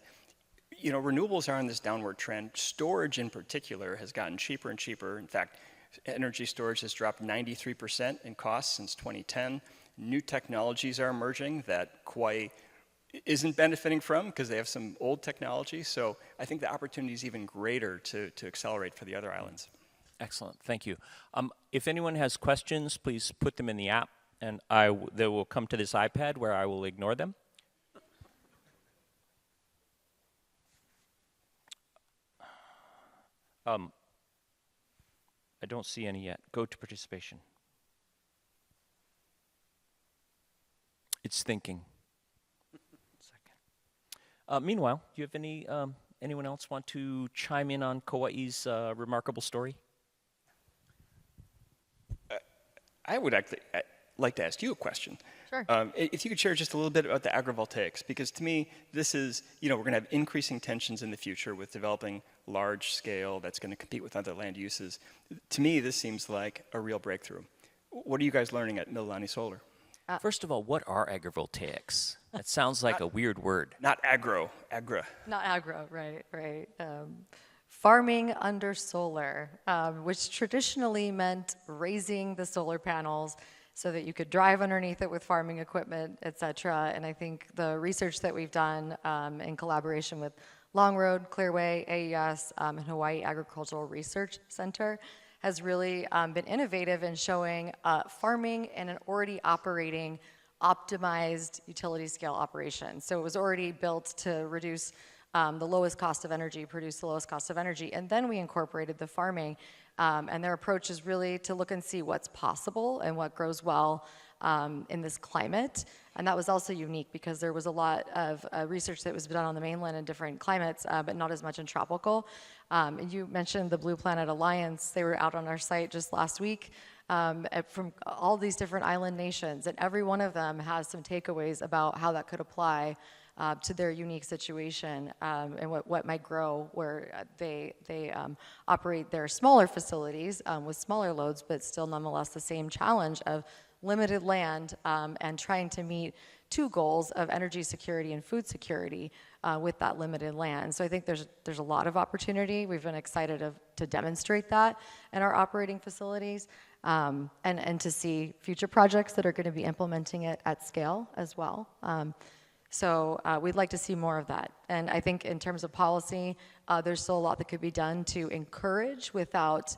renewables are on this downward trend. Storage in particular has gotten cheaper and cheaper. In fact, energy storage has dropped 93% in cost since 2010. New technologies are emerging that Kauai isn't benefiting from because they have some old technology. So I think the opportunity is even greater to accelerate for the other islands. Excellent, thank you. If anyone has questions, please put them in the app, and they will come to this iPad where I will ignore them. I don't see any yet. Go to participation. It's thinking. Second. Meanwhile, do you have anyone else want to chime in on Kauai's remarkable story? I would actually like to ask you a question. Sure. If you could share just a little bit about the agrivoltaics, because to me, this is, we're going to have increasing tensions in the future with developing large scale that's going to compete with other land uses. To me, this seems like a real breakthrough. What are you guys learning at Mililani Solar? First of all, what are agrivoltaics? That sounds like a weird word. Not agra. Not agro, right. Farming under solar, which traditionally meant raising the solar panels so that you could drive underneath it with farming equipment, et cetera. And I think the research that we've done in collaboration with Longroad, Clearway, AES, and Hawaii Agricultural Research Center has really been innovative in showing farming in an already operating, optimized utility scale operation. So it was already built to reduce the lowest cost of energy, produce the lowest cost of energy, and then we incorporated the farming. And their approach is really to look and see what's possible and what grows well in this climate. And that was also unique because there was a lot of research that was done on the mainland in different climates, but not as much in tropical. And you mentioned the Blue Planet Alliance. They were out on our site just last week from all these different island nations, and every one of them has some takeaways about how that could apply to their unique situation and what might grow where they operate their smaller facilities with smaller loads, but still nonetheless the same challenge of limited land and trying to meet two goals of energy security and food security with that limited land. So I think there's a lot of opportunity. We've been excited to demonstrate that in our operating facilities and to see future projects that are going to be implementing it at scale as well. So we'd like to see more of that. And I think in terms of policy, there's still a lot that could be done to encourage without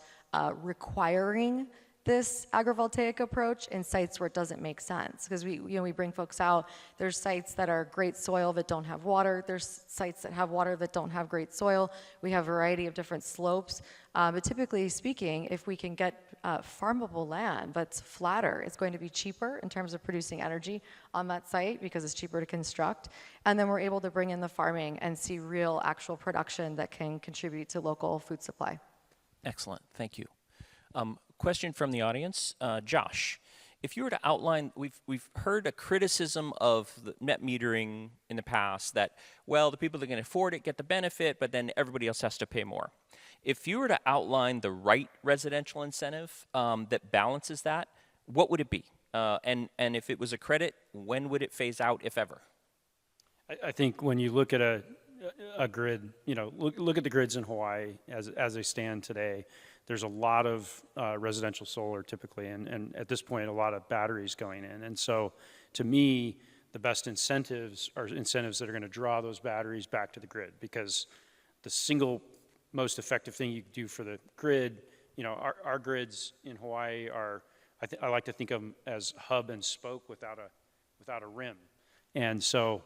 requiring this agrivoltaic approach in sites where it doesn't make sense, because we bring folks out. There's sites that are great soil that don't have water. There's sites that have water that don't have great soil. We have a variety of different slopes. But typically speaking, if we can get farmable land that's flatter, it's going to be cheaper in terms of producing energy on that site because it's cheaper to construct. And then we're able to bring in the farming and see real actual production that can contribute to local food supply. Excellent, thank you. Question from the audience, Josh. If you were to outline, we've heard a criticism of the net metering in the past that, well, the people that can afford it get the benefit, but then everybody else has to pay more. If you were to outline the right residential incentive that balances that, what would it be? And if it was a credit, when would it phase out, if ever? I think when you look at a grid, look at the grids in Hawaii as they stand today. There's a lot of residential solar typically, and at this point, a lot of batteries going in. And so, to me, the best incentives are incentives that are going to draw those batteries back to the grid, because the single most effective thing you can do for the grid, our grids in Hawaii are, I like to think of them as hub and spoke without a rim. And so,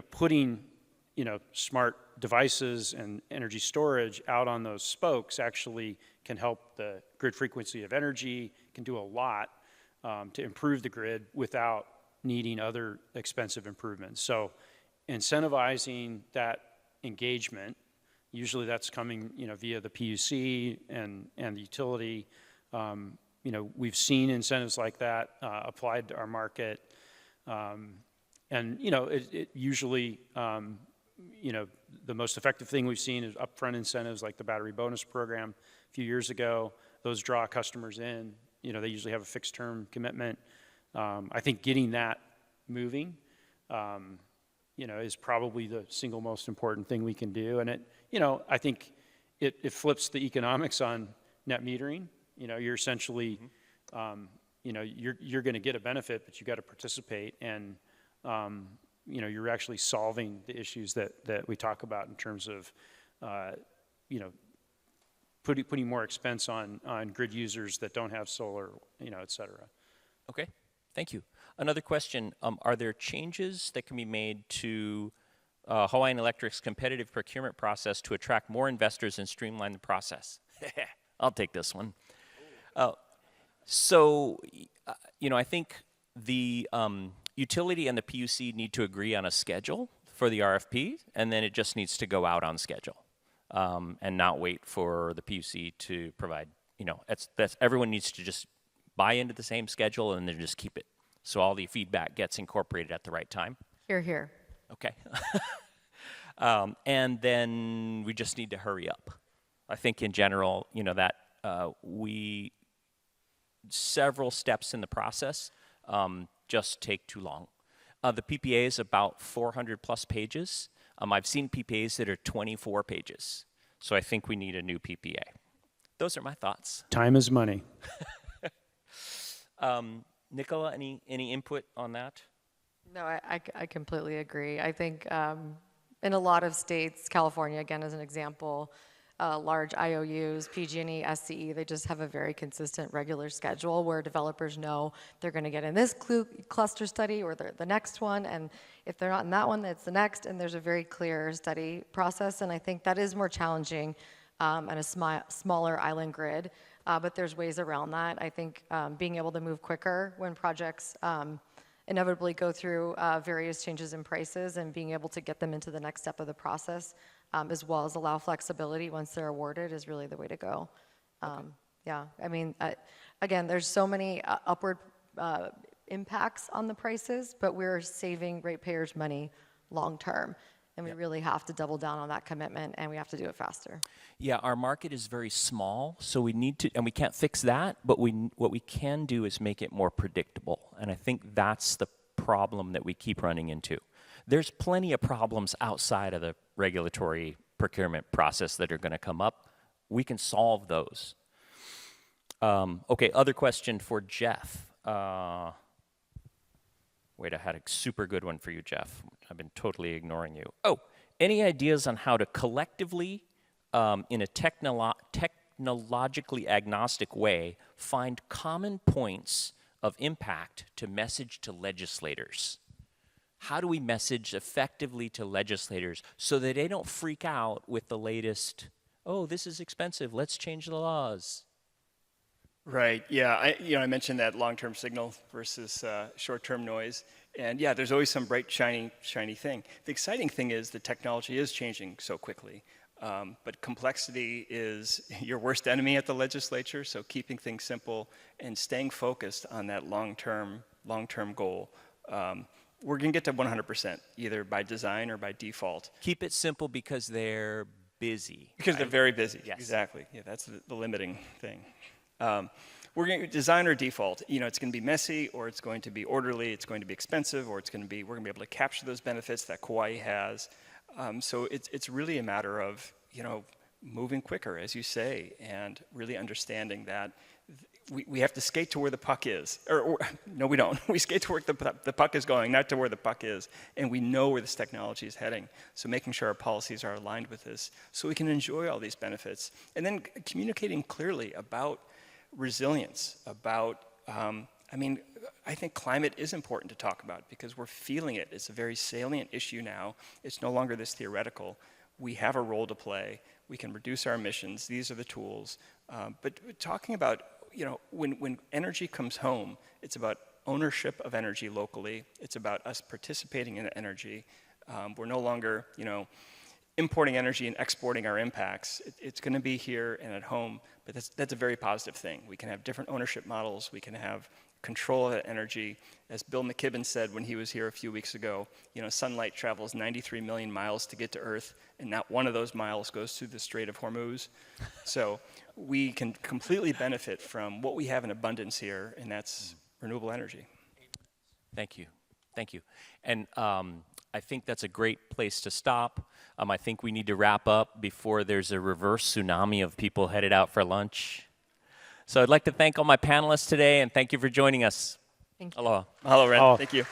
putting smart devices and energy storage out on those spokes actually can help the grid frequency of energy, can do a lot to improve the grid without needing other expensive improvements. So incentivizing that engagement, usually that's coming via the PUC and the utility. We've seen incentives like that applied to our market. It usually, the most effective thing we've seen is upfront incentives like the battery bonus program a few years ago. Those draw customers in. They usually have a fixed term commitment. I think getting that moving, is probably the single most important thing we can do. And I think it flips the economics on net metering. You're essentially, you're going to get a benefit, but you got to participate, and you're actually solving the issues that we talk about in terms of, putting more expense on grid users that don't have solar, et cetera. Okay, thank you. Another question, are there changes that can be made to Hawaiian Electric's competitive procurement process to attract more investors and streamline the process? I'll take this one. I think the utility and the PUC need to agree on a schedule for the RFP, and then it just needs to go out on schedule, and not wait for the PUC to provide, everyone needs to just buy into the same schedule and then just keep it. So all the feedback gets incorporated at the right time. Hear, hear. Okay. And then we just need to hurry up. I think in general, that several steps in the process just take too long. The PPA is about 400 plus pages. I've seen PPAs that are 24 pages. So I think we need a new PPA. Those are my thoughts. Time is money. Nicola, any input on that? No, I completely agree. I think in a lot of states, California, again, as an example, large IOUs, PG&E, SCE, they just have a very consistent, regular schedule where developers know they're going to get in this cluster study or the next one, and if they're not in that one, it's the next, and there's a very clear study process, and I think that is more challenging on a smaller island grid, but there's ways around that. I think being able to move quicker when projects inevitably go through various changes in prices and being able to get them into the next step of the process, as well as allow flexibility once they're awarded, is really the way to go. Yeah, I mean, again, there's so many upward impacts on the prices, but we're saving ratepayers money long term. And we really have to double down on that commitment, and we have to do it faster. Yeah, our market is very small, so we need to, and we can't fix that, but what we can do is make it more predictable. And I think that's the problem that we keep running into. There's plenty of problems outside of the regulatory procurement process that are going to come up. We can solve those. Okay, other question for Jeff. Wait, I had a super good one for you, Jeff. I've been totally ignoring you. Oh, any ideas on how to collectively, in a technologically agnostic way, find common points of impact to message to legislators? How do we message effectively to legislators so that they don't freak out with the latest, oh, this is expensive, let's change the laws? Right. Yeah. I mentioned that long-term signal versus short-term noise, and yeah, there's always some bright, shiny thing. The exciting thing is the technology is changing so quickly, but complexity is your worst enemy at the legislature. So keeping things simple and staying focused on that long-term goal. We're going to get to 100% either by design or by default. Keep it simple because they're busy. Because they're very busy. Yes. Exactly. Yeah, that's the limiting thing. We're going to design or default. It's going to be messy, or it's going to be orderly. It's going to be expensive, or we're going to be able to capture those benefits that Kauai has. So it's really a matter of moving quicker, as you say, and really understanding that we have to skate to where the puck is. Or no, we don't. We skate to where the puck is going, not to where the puck is. And we know where this technology is heading. So making sure our policies are aligned with this, so we can enjoy all these benefits, and then communicating clearly about resilience, about, I think climate is important to talk about because we're feeling it. It's a very salient issue now. It's no longer this theoretical. We have a role to play. We can reduce our emissions. These are the tools. But talking about, when energy comes home, it's about ownership of energy locally. It's about us participating in energy. We're no longer, importing energy and exporting our impacts. It's going to be here and at home, but that's a very positive thing. We can have different ownership models. We can have control of that energy. As Bill McKibben said when he was here a few weeks ago, sunlight travels 93 million miles to get to Earth, and not one of those miles goes through the Strait of Hormuz. So we can completely benefit from what we have in abundance here, and that's renewable energy. Thank you. Thank you. And I think that's a great place to stop. I think we need to wrap up before there's a reverse tsunami of people headed out for lunch. So I'd like to thank all my panelists today, and thank you for joining us. Thank you. Aloha. Mahalo, Wren. Oh. Thank you.